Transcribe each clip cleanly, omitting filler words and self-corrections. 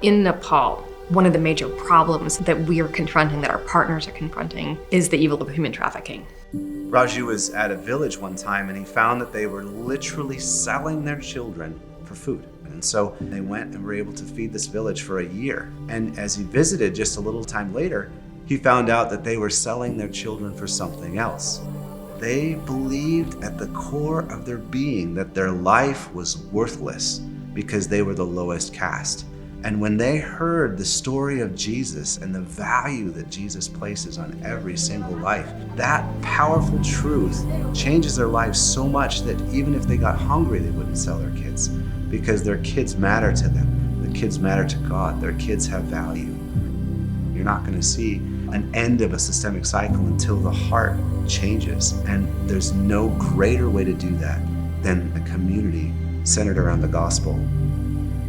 In Nepal, one of the major problems that we are confronting, that our partners are confronting, is the evil of human trafficking. Raju was at a village one time and he found that they were literally selling their children for food. And so they went and were able to feed this village for a year. And as he visited just a little time later, he found out that they were selling their children for something else. They believed at the core of their being that their life was worthless because they were the lowest caste. And when they heard the story of Jesus and the value that Jesus places on every single life, that powerful truth changes their lives so much that even if they got hungry, they wouldn't sell their kids because their kids matter to them. The kids matter to God. Their kids have value. You're not going to see an end of a systemic cycle until the heart changes. And there's no greater way to do that than a community centered around the gospel.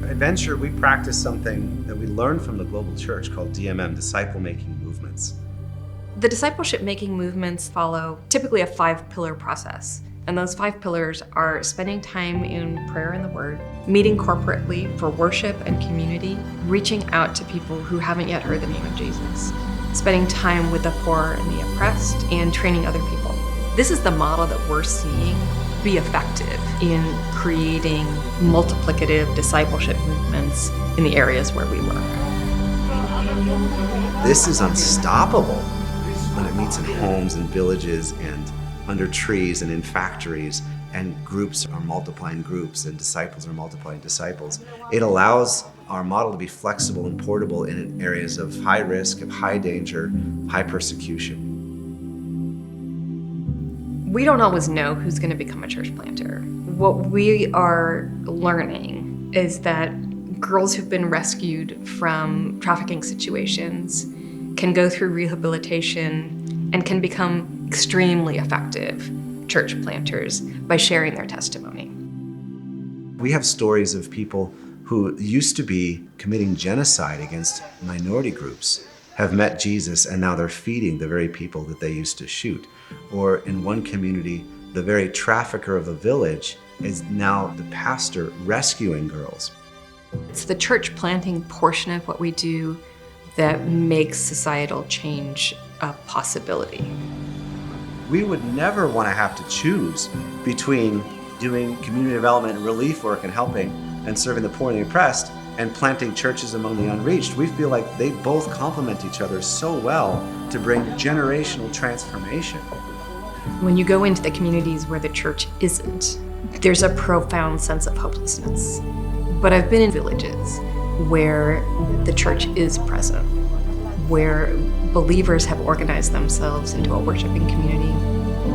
At Venture, we practice something that we learned from the global church called DMM, disciple-making movements. The discipleship-making movements follow typically a 5-pillar process. And those 5 pillars are spending time in prayer and the Word, meeting corporately for worship and community, reaching out to people who haven't yet heard the name of Jesus, spending time with the poor and the oppressed, and training other people. This is the model that we're seeing be effective in creating multiplicative discipleship movements in the areas where we work. This is unstoppable when it meets in homes and villages and under trees and in factories, and groups are multiplying groups and disciples are multiplying disciples. It allows our model to be flexible and portable in areas of high risk, of high danger, high persecution. We don't always know who's going to become a church planter. What we are learning is that girls who've been rescued from trafficking situations can go through rehabilitation and can become extremely effective church planters by sharing their testimony. We have stories of people who used to be committing genocide against minority groups, have met Jesus, and now they're feeding the very people that they used to shoot. Or in one community, the very trafficker of a village is now the pastor rescuing girls. It's the church planting portion of what we do that makes societal change a possibility. We would never want to have to choose between doing community development and relief work and helping and serving the poor and the oppressed and planting churches among the unreached. We feel like they both complement each other so well to bring generational transformation. When you go into the communities where the church isn't, there's a profound sense of hopelessness. But I've been in villages where the church is present, where believers have organized themselves into a worshiping community,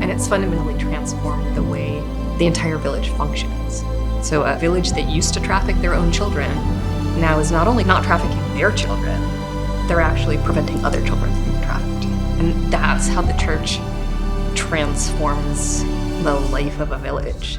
and it's fundamentally transformed the way the entire village functions. So a village that used to traffic their own children now is not only not trafficking their children, they're actually preventing other children from being trafficked. And that's how the church transforms the life of a village.